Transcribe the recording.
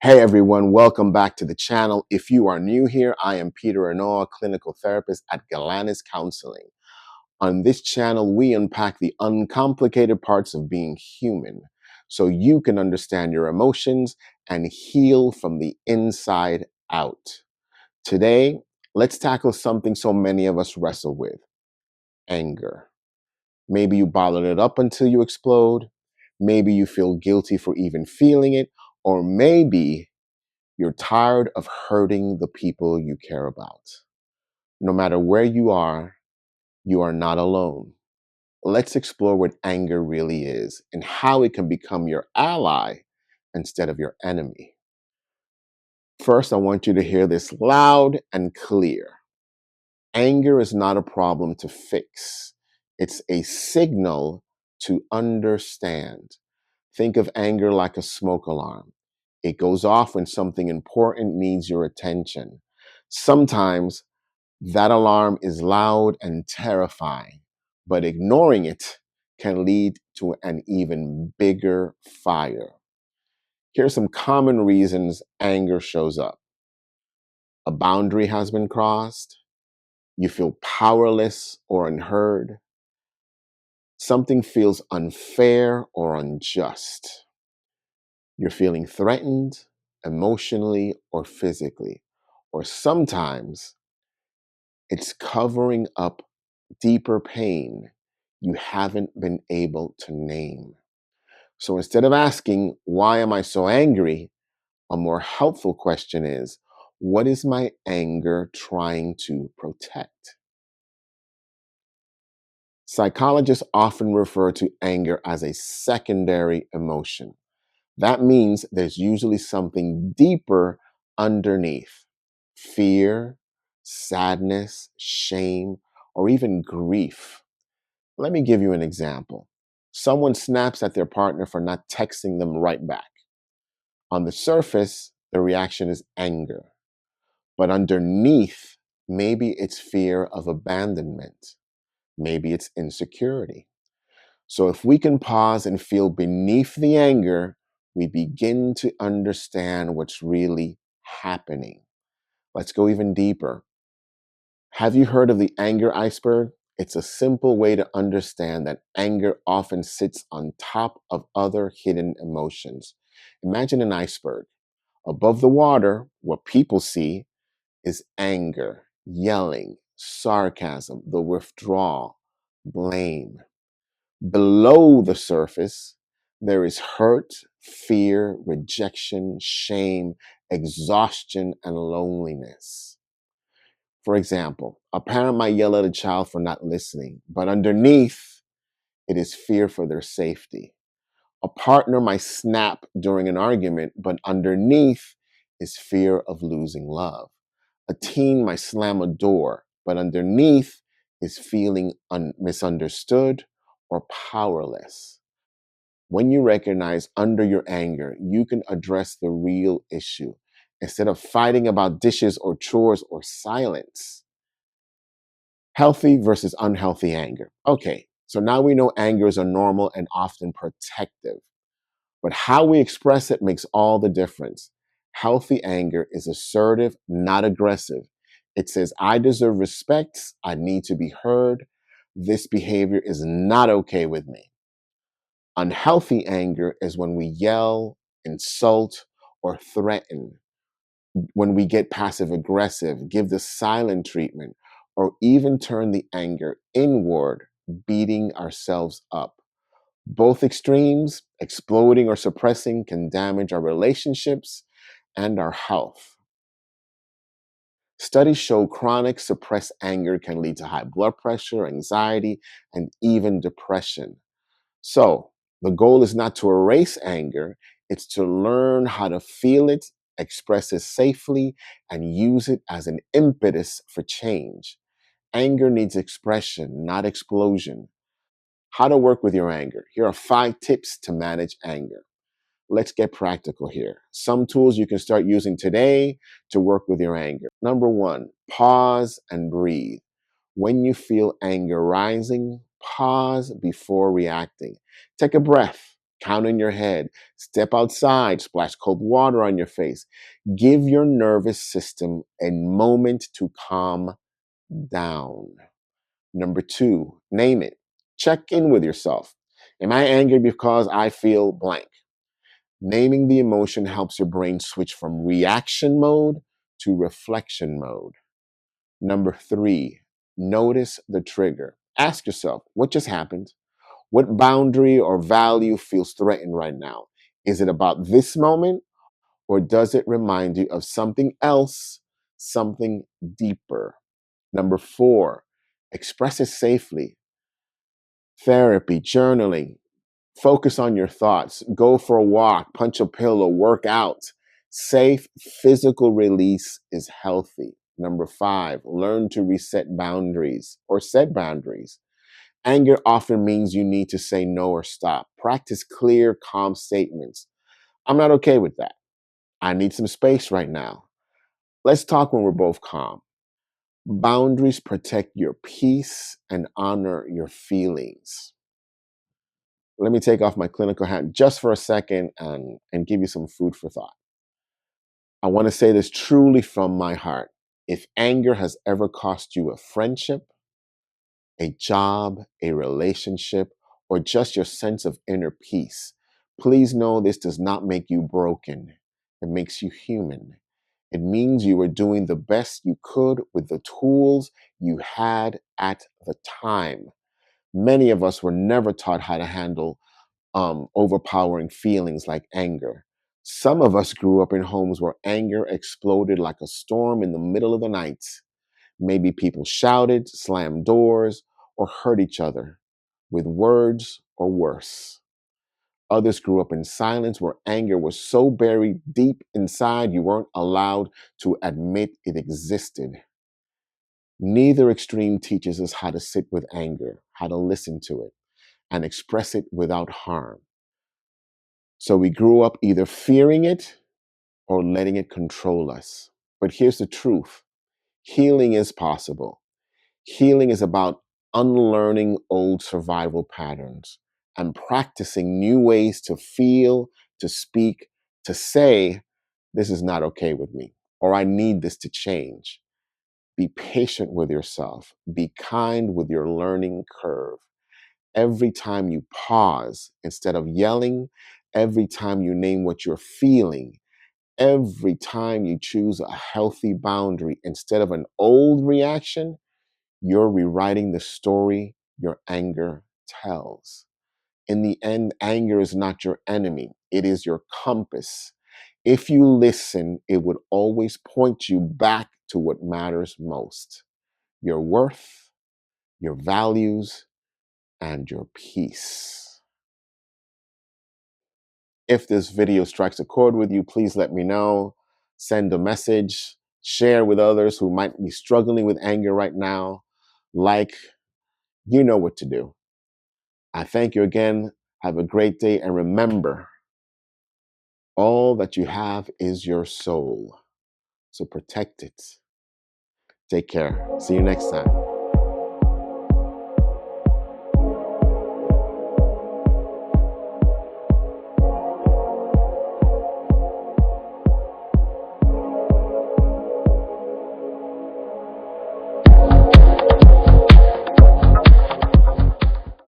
Hey everyone, welcome back to the channel. If you are new here, I am Peter Anoa, clinical therapist at Galanis Counseling. On this channel, we unpack the uncomplicated parts of being human so you can understand your emotions and heal from the inside out. Today, let's tackle something so many of us wrestle with: anger. Maybe you bottled it up until you explode. Maybe you feel guilty for even feeling it, or maybe you're tired of hurting the people you care about. No matter where you are not alone. Let's explore what anger really is and how it can become your ally instead of your enemy. First, I want you to hear this loud and clear. Anger is not a problem to fix. It's a signal to understand. Think of anger like a smoke alarm. It goes off when something important needs your attention. Sometimes that alarm is loud and terrifying, but ignoring it can lead to an even bigger fire. Here are some common reasons anger shows up. A boundary has been crossed. You feel powerless or unheard. Something feels unfair or unjust. You're feeling threatened emotionally or physically. Or sometimes it's covering up deeper pain you haven't been able to name. So instead of asking, why am I so angry? A more helpful question is, what is my anger trying to protect? Psychologists often refer to anger as a secondary emotion. That means there's usually something deeper underneath: fear, sadness, shame, or even grief. Let me give you an example. Someone snaps at their partner for not texting them right back. On the surface, the reaction is anger, but underneath, maybe it's fear of abandonment. Maybe it's insecurity. So if we can pause and feel beneath the anger, we begin to understand what's really happening. Let's go even deeper. Have you heard of the anger iceberg? It's a simple way to understand that anger often sits on top of other hidden emotions. Imagine an iceberg. Above the water, what people see is anger, yelling, sarcasm, the withdrawal, blame. Below the surface, there is hurt, fear, rejection, shame, exhaustion, and loneliness. For example, a parent might yell at a child for not listening, but underneath, it is fear for their safety. A partner might snap during an argument, but underneath is fear of losing love. A teen might slam a door, but underneath is feeling misunderstood or powerless. When you recognize under your anger, you can address the real issue instead of fighting about dishes or chores or silence. Healthy versus unhealthy anger. Okay, so now we know anger is a normal and often protective, but how we express it makes all the difference. Healthy anger is assertive, not aggressive. It says, I deserve respect. I need to be heard. This behavior is not okay with me. Unhealthy anger is when we yell, insult, or threaten, when we get passive aggressive, give the silent treatment, or even turn the anger inward, beating ourselves up. Both extremes, exploding or suppressing, can damage our relationships and our health. Studies show chronic suppressed anger can lead to high blood pressure, anxiety, and even depression. So, the goal is not to erase anger, it's to learn how to feel it, express it safely, and use it as an impetus for change. Anger needs expression, not explosion. How to work with your anger. Here are 5 tips to manage anger. Let's get practical here. Some tools you can start using today to work with your anger. Number 1, pause and breathe. When you feel anger rising, pause before reacting. Take a breath. count in your head, step outside, splash cold water on your face. Give your nervous system a moment to calm down. Number two, name it. Check in with yourself. Am I angry because I feel blank? Naming the emotion helps your brain switch from reaction mode to reflection mode. Number three, notice the trigger. Ask yourself, what just happened? What boundary or value feels threatened right now? Is it about this moment, or does it remind you of something else, something deeper? Number four, express it safely. Therapy, journaling, focus on your thoughts, go for a walk, punch a pillow, work out. Safe physical release is healthy. Number five, learn to reset boundaries or set boundaries. Anger often means you need to say no or stop. Practice clear, calm statements. I'm not okay with that. I need some space right now. Let's talk when we're both calm. Boundaries protect your peace and honor your feelings. Let me take off my clinical hat just for a second and give you some food for thought. I want to say this truly from my heart. If anger has ever cost you a friendship, a job, a relationship, or just your sense of inner peace, please know this does not make you broken. It makes you human. It means you were doing the best you could with the tools you had at the time. Many of us were never taught how to handle overpowering feelings like anger. Some of us grew up in homes where anger exploded like a storm in the middle of the night. Maybe people shouted, slammed doors, or hurt each other with words or worse. Others grew up in silence where anger was so buried deep inside you weren't allowed to admit it existed. Neither extreme teaches us how to sit with anger, how to listen to it, and express it without harm. So we grew up either fearing it or letting it control us. But here's the truth: healing is possible. Healing is about unlearning old survival patterns and practicing new ways to feel, to speak, to say, this is not okay with me, or I need this to change. Be patient with yourself. Be kind with your learning curve. Every time you pause, instead of yelling, every time you name what you're feeling, every time you choose a healthy boundary instead of an old reaction, you're rewriting the story your anger tells. In the end, anger is not your enemy, it is your compass. If you listen, it would always point you back to what matters most: your worth, your values, and your peace. If this video strikes a chord with you, please let me know. Send a message, share with others who might be struggling with anger right now. Like, you know what to do. I thank you again. Have a great day. And remember, all that you have is your soul. So protect it. Take care. See you next time.